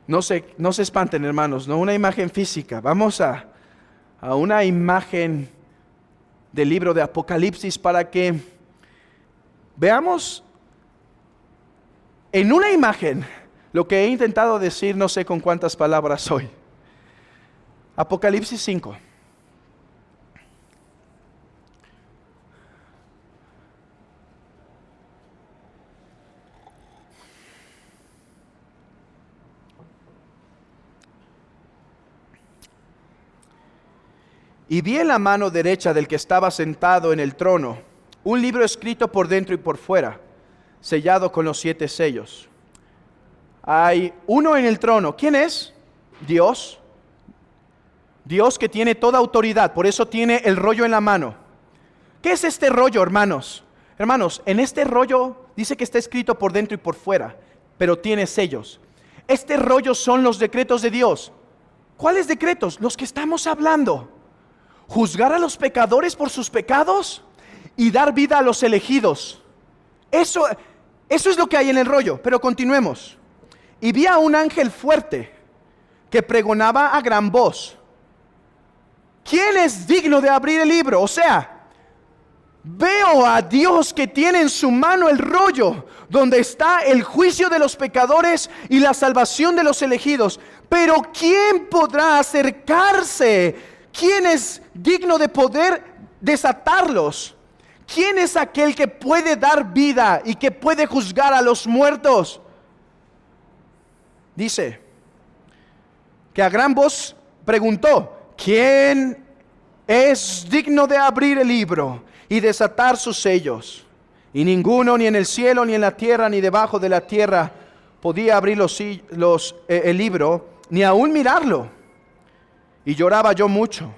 A: No se espanten, hermanos, no una imagen física. Vamos a una imagen del libro de Apocalipsis para que veamos en una imagen lo que he intentado decir, no sé con cuántas palabras hoy. Apocalipsis 5. Y vi en la mano derecha del que estaba sentado en el trono un libro escrito por dentro y por fuera, sellado con los 7 sellos. Hay uno en el trono. ¿Quién es? Dios. Dios que tiene toda autoridad, por eso tiene el rollo en la mano. ¿Qué es este rollo, hermanos? Hermanos, en este rollo dice que está escrito por dentro y por fuera, pero tiene sellos. Este rollo son los decretos de Dios. ¿Cuáles decretos? Los que estamos hablando. Juzgar a los pecadores por sus pecados y dar vida a los elegidos. Eso es lo que hay en el rollo, pero continuemos. Y vi a un ángel fuerte que pregonaba a gran voz: ¿quién es digno de abrir el libro? O sea, veo a Dios que tiene en su mano el rollo donde está el juicio de los pecadores y la salvación de los elegidos. Pero ¿quién podrá acercarse? ¿Quién es digno de poder desatarlos? ¿Quién es aquel que puede dar vida y que puede juzgar a los muertos? Dice que a gran voz preguntó: ¿quién es digno de abrir el libro y desatar sus sellos? Y ninguno, ni en el cielo, ni en la tierra, ni debajo de la tierra, podía abrir el libro, ni aún mirarlo. Y lloraba yo mucho,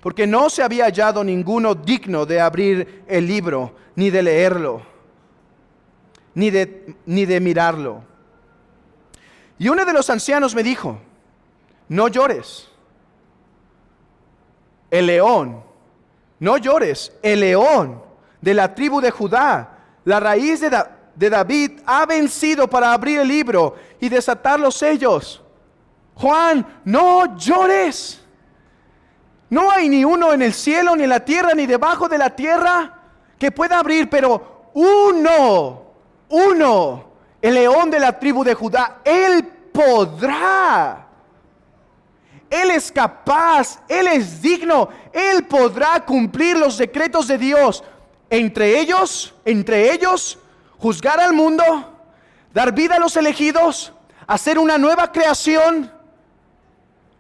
A: porque no se había hallado ninguno digno de abrir el libro, ni de leerlo, ni de mirarlo. Y uno de los ancianos me dijo: no llores. El león, no llores, el león de la tribu de Judá, la raíz de David, ha vencido para abrir el libro y desatar los sellos. Juan, no llores. No hay ni uno en el cielo, ni en la tierra, ni debajo de la tierra que pueda abrir, pero uno, el león de la tribu de Judá, él podrá. Él es capaz, Él es digno, Él podrá cumplir los decretos de Dios. Entre ellos, juzgar al mundo, dar vida a los elegidos, hacer una nueva creación,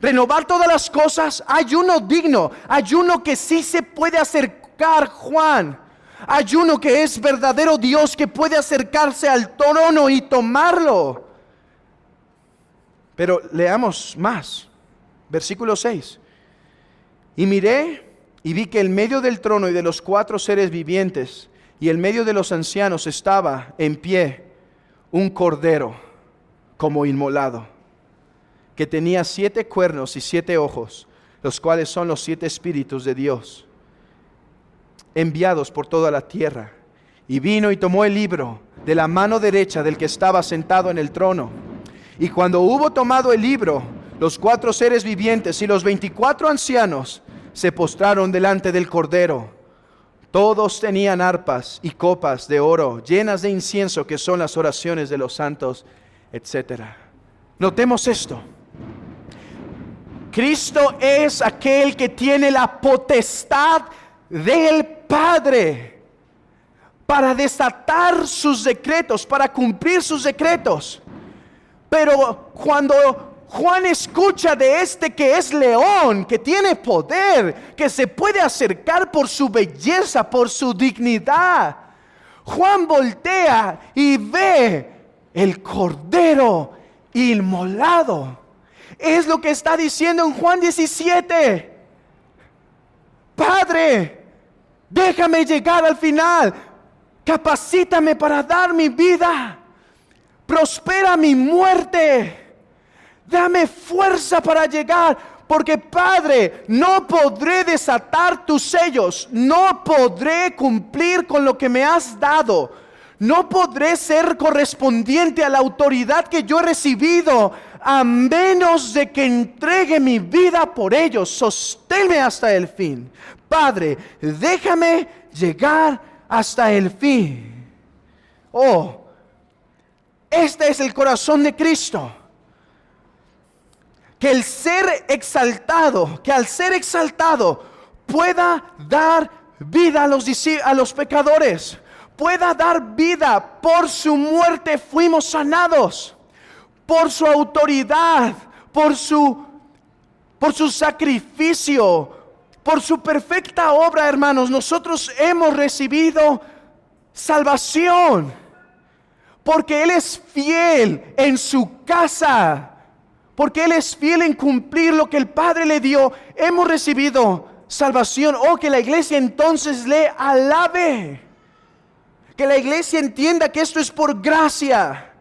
A: renovar todas las cosas. Hay uno digno, hay uno que sí se puede acercar, Juan. Hay uno que es verdadero Dios, que puede acercarse al trono y tomarlo. Pero leamos más. Versículo 6. Y miré y vi que en medio del trono y de los 4 seres vivientes y en medio de los ancianos estaba en pie un cordero como inmolado, que tenía 7 cuernos y 7 ojos, los cuales son los 7 espíritus de Dios, enviados por toda la tierra. Y vino y tomó el libro de la mano derecha del que estaba sentado en el trono. Y cuando hubo tomado el libro, los 4 seres vivientes y los 24 ancianos se postraron delante del Cordero. Todos tenían arpas y copas de oro llenas de incienso, que son las oraciones de los santos, etc. Notemos esto. Cristo es aquel que tiene la potestad del Padre para desatar sus decretos, para cumplir sus decretos. Pero cuando Juan escucha de este que es león, que tiene poder, que se puede acercar por su belleza, por su dignidad, Juan voltea y ve el cordero inmolado. Es lo que está diciendo en Juan 17. Padre, déjame llegar al final, capacítame para dar mi vida, prospera mi muerte. Dame fuerza para llegar, porque Padre, no podré desatar tus sellos, no podré cumplir con lo que me has dado, no podré ser correspondiente a la autoridad que yo he recibido, a menos de que entregue mi vida por ellos. Sosténme hasta el fin. Padre, déjame llegar hasta el fin. Oh, este es el corazón de Cristo. Que el ser exaltado, que al ser exaltado pueda dar vida a los pecadores, pueda dar vida. Por su muerte fuimos sanados, por su autoridad, por su sacrificio, por su perfecta obra, hermanos, nosotros hemos recibido salvación, porque Él es fiel en su casa. porque Él es fiel en cumplir lo que el Padre le dio, hemos recibido salvación. Oh, que la iglesia entonces le alabe. Que la iglesia entienda que esto es por gracia,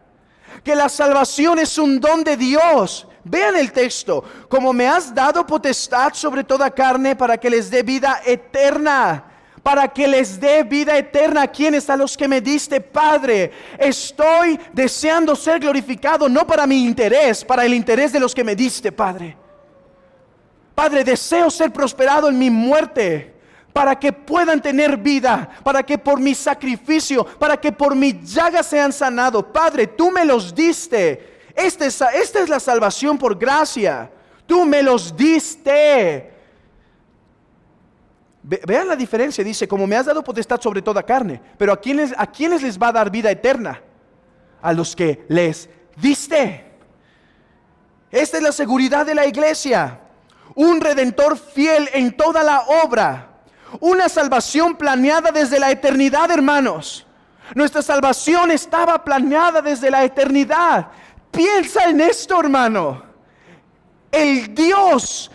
A: que la salvación es un don de Dios. Vean el texto: como me has dado potestad sobre toda carne para que les dé vida eterna. Para que les dé vida eterna. ¿A quiénes? A los que me diste, Padre. Estoy deseando ser glorificado, no para mi interés, para el interés de los que me diste, Padre. Padre, deseo ser prosperado en mi muerte, para que puedan tener vida, para que por mi sacrificio, para que por mi llaga sean sanados. Padre, tú me los diste. Esta es la salvación por gracia. Tú me los diste. Vean la diferencia. Dice: como me has dado potestad sobre toda carne. Pero ¿a quiénes les va a dar vida eterna? A los que les diste. Esta es la seguridad de la iglesia. Un redentor fiel en toda la obra. Una salvación planeada desde la eternidad, hermanos. Nuestra salvación estaba planeada desde la eternidad. Piensa en esto, hermano. El Dios,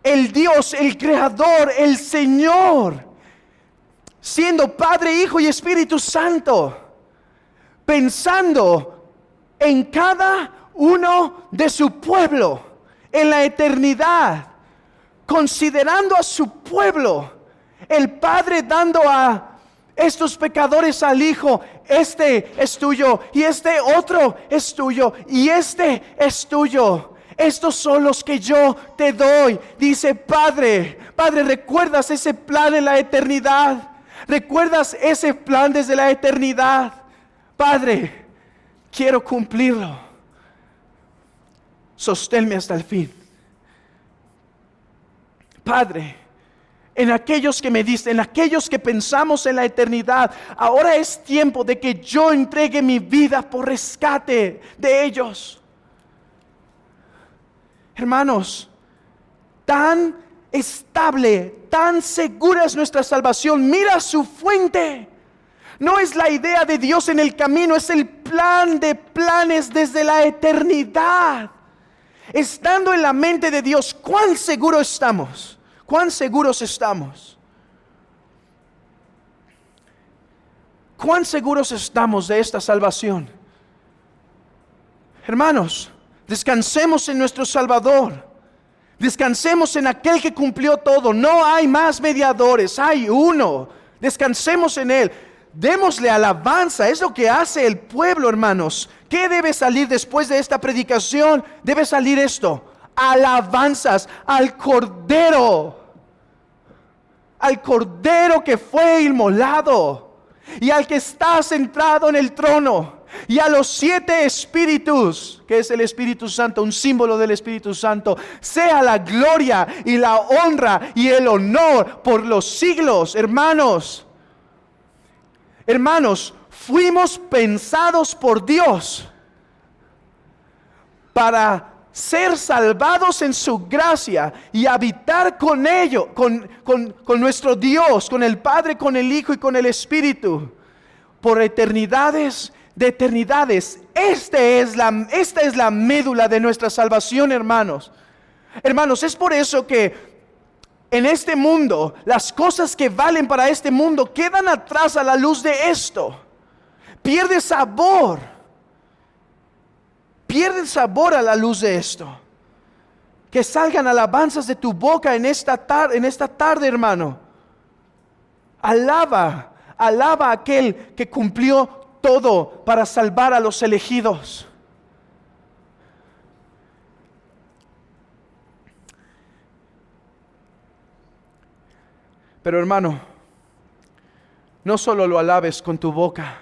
A: el Creador, el Señor, siendo Padre, Hijo y Espíritu Santo, pensando en cada uno de su pueblo en la eternidad, considerando a su pueblo, el Padre dando a estos pecadores al Hijo: este es tuyo, y este otro es tuyo, y este es tuyo. Estos son los que yo te doy. Dice: Padre, ¿recuerdas ese plan en la eternidad? ¿Recuerdas ese plan desde la eternidad? Padre, quiero cumplirlo. Sosténme hasta el fin. Padre, en aquellos que me diste, en aquellos que pensamos en la eternidad, ahora es tiempo de que yo entregue mi vida por rescate de ellos. Hermanos, tan estable, tan segura es nuestra salvación. Mira su fuente. No es la idea de Dios en el camino, es el plan de planes desde la eternidad. Estando en la mente de Dios, ¿cuán seguros estamos? ¿Cuán seguros estamos? ¿Cuán seguros estamos de esta salvación? Hermanos, descansemos en nuestro Salvador. Descansemos en aquel que cumplió todo. No hay más mediadores, hay uno. Descansemos en Él. Démosle alabanza. Es lo que hace el pueblo, hermanos. ¿Qué debe salir después de esta predicación? Debe salir esto: alabanzas al Cordero. Al Cordero que fue inmolado, y al que está sentado en el trono, y a los 7 espíritus, que es el Espíritu Santo, un símbolo del Espíritu Santo, sea la gloria y la honra y el honor por los siglos. Hermanos, fuimos pensados por Dios para ser salvados en su gracia y habitar con ello, con nuestro Dios, con el Padre, con el Hijo y con el Espíritu, por eternidades de eternidades. Esta es la médula de nuestra salvación, hermanos. Hermanos, es por eso que en este mundo, las cosas que valen para este mundo quedan atrás a la luz de esto. Pierde sabor a la luz de esto. Que salgan alabanzas de tu boca en esta tarde, hermano. Alaba a aquel que cumplió todo para salvar a los elegidos. Pero, hermano, no solo lo alabes con tu boca.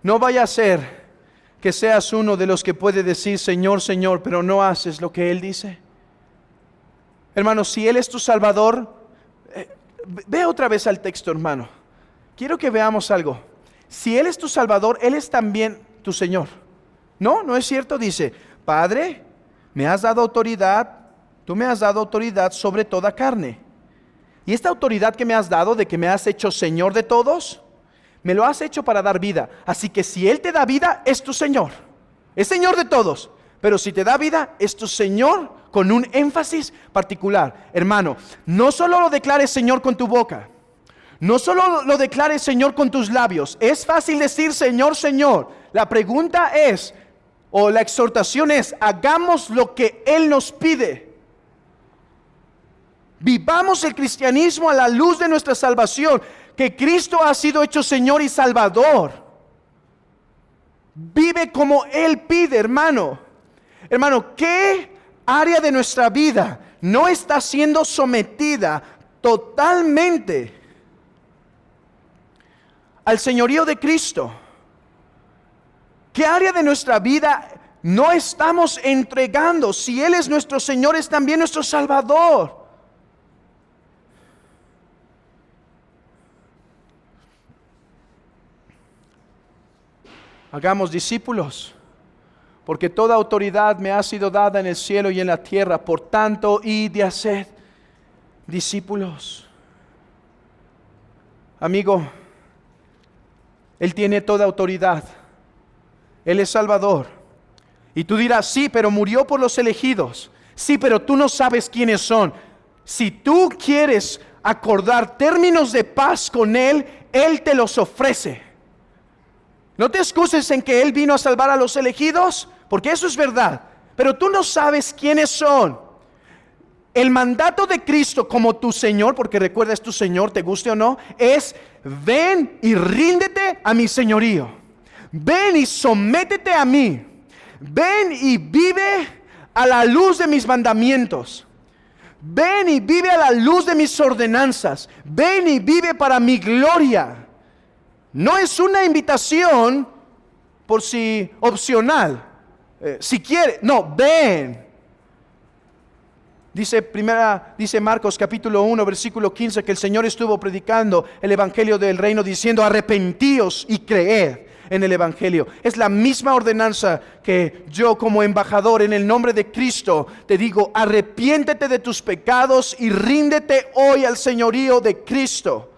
A: No vaya a ser que seas uno de los que puede decir: Señor, Señor, pero no haces lo que Él dice. Hermano, si Él es tu Salvador, ve otra vez al texto, hermano. Quiero que veamos algo. Si Él es tu Salvador, Él es también tu Señor. ¿No es cierto? Dice: Padre, me has dado autoridad, tú me has dado autoridad sobre toda carne. Y esta autoridad que me has dado, de que me has hecho Señor de todos, me lo has hecho para dar vida. Así que si Él te da vida, es tu Señor. Es Señor de todos. Pero si te da vida, es tu Señor con un énfasis particular. Hermano, no solo lo declares Señor con tu boca, no solo lo declares Señor con tus labios. Es fácil decir Señor, Señor. La pregunta es, o la exhortación es, hagamos lo que Él nos pide. Vivamos el cristianismo a la luz de nuestra salvación, que Cristo ha sido hecho Señor y Salvador. Vive como Él pide, hermano. Hermano, ¿qué área de nuestra vida no está siendo sometida totalmente al señorío de Cristo? ¿Qué área de nuestra vida no estamos entregando? Si Él es nuestro Señor, es también nuestro Salvador. Hagamos discípulos, porque toda autoridad me ha sido dada en el cielo y en la tierra. Por tanto, id y haced discípulos. Amigo, Él tiene toda autoridad. Él es Salvador. Y tú dirás, sí, pero murió por los elegidos. Sí, pero tú no sabes quiénes son. Si tú quieres acordar términos de paz con Él, Él te los ofrece. No te excuses en que Él vino a salvar a los elegidos, porque eso es verdad. Pero tú no sabes quiénes son. El mandato de Cristo como tu Señor, porque recuerda es tu Señor, te guste o no, es ven y ríndete a mi señorío. Ven y sométete a mí. Ven y vive a la luz de mis mandamientos. Ven y vive a la luz de mis ordenanzas. Ven y vive para mi gloria. No es una invitación por si opcional. Si quiere, no, ven. Dice Marcos capítulo 1 versículo 15 que el Señor estuvo predicando el evangelio del reino diciendo arrepentíos y creed en el evangelio. Es la misma ordenanza que yo como embajador en el nombre de Cristo te digo, arrepiéntete de tus pecados y ríndete hoy al señorío de Cristo.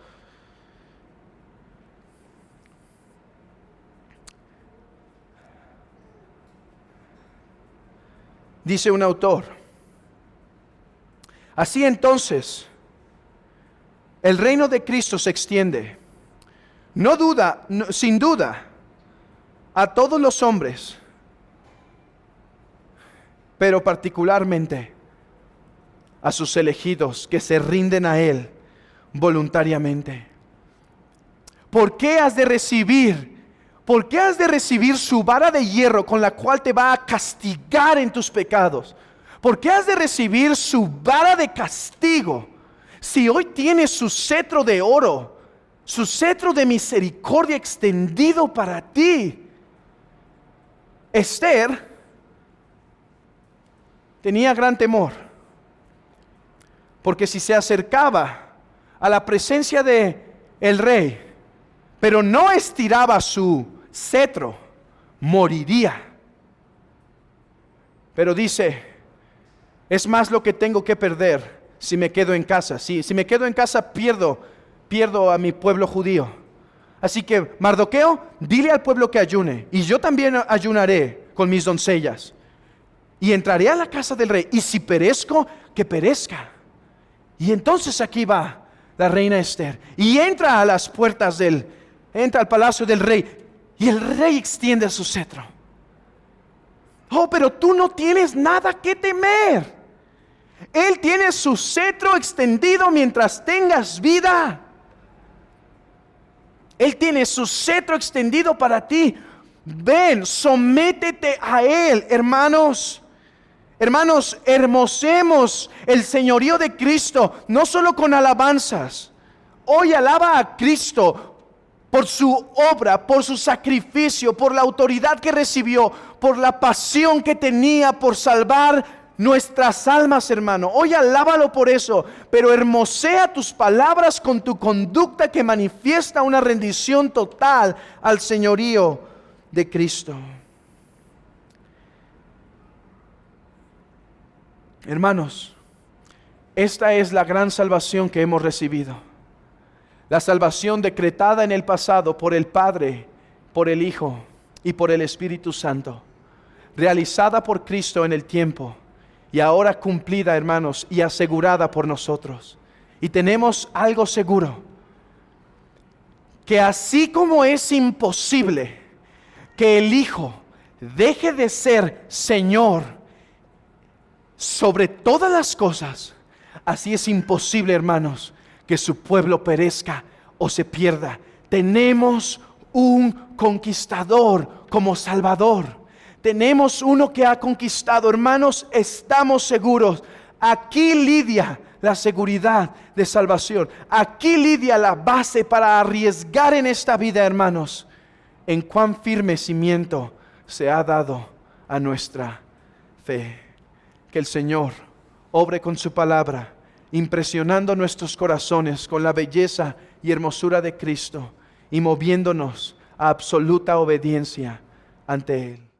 A: Dice un autor, así entonces, el reino de Cristo se extiende, sin duda, a todos los hombres, pero particularmente a sus elegidos que se rinden a Él voluntariamente. ¿Por qué has de recibir su vara de hierro con la cual te va a castigar en tus pecados? ¿Por qué has de recibir su vara de castigo si hoy tienes su cetro de oro, su cetro de misericordia extendido para ti? Esther tenía gran temor, porque si se acercaba a la presencia de el rey, pero no estiraba su cetro, moriría. Pero dice, es más lo que tengo que perder si me quedo en casa. Si me quedo en casa pierdo a mi pueblo judío. Así que Mardoqueo, dile al pueblo que ayune, y yo también ayunaré con mis doncellas, y entraré a la casa del rey, y si perezco, que perezca. Y entonces aquí va la reina Esther, y entra a las puertas entra al palacio del rey, y el rey extiende su cetro. Oh, pero tú no tienes nada que temer. Él tiene su cetro extendido mientras tengas vida. Él tiene su cetro extendido para ti. Ven, sométete a Él, hermanos. Hermanos, hermosemos el señorío de Cristo, no solo con alabanzas. Hoy alaba a Cristo por su obra, por su sacrificio, por la autoridad que recibió, por la pasión que tenía por salvar nuestras almas, hermano. Hoy alábalo por eso, pero hermosea tus palabras con tu conducta que manifiesta una rendición total al señorío de Cristo. Hermanos, esta es la gran salvación que hemos recibido. La salvación decretada en el pasado por el Padre, por el Hijo y por el Espíritu Santo. realizada por Cristo en el tiempo y ahora cumplida, hermanos, y asegurada por nosotros. Y tenemos algo seguro, que así como es imposible que el Hijo deje de ser Señor sobre todas las cosas, así es imposible, hermanos, que su pueblo perezca o se pierda. Tenemos un conquistador como Salvador. Tenemos uno que ha conquistado, hermanos, estamos seguros. Aquí lidia la seguridad de salvación. Aquí lidia la base para arriesgar en esta vida, hermanos, en cuán firme cimiento se ha dado a nuestra fe. Que el Señor obre con su palabra, impresionando nuestros corazones con la belleza y hermosura de Cristo y moviéndonos a absoluta obediencia ante Él.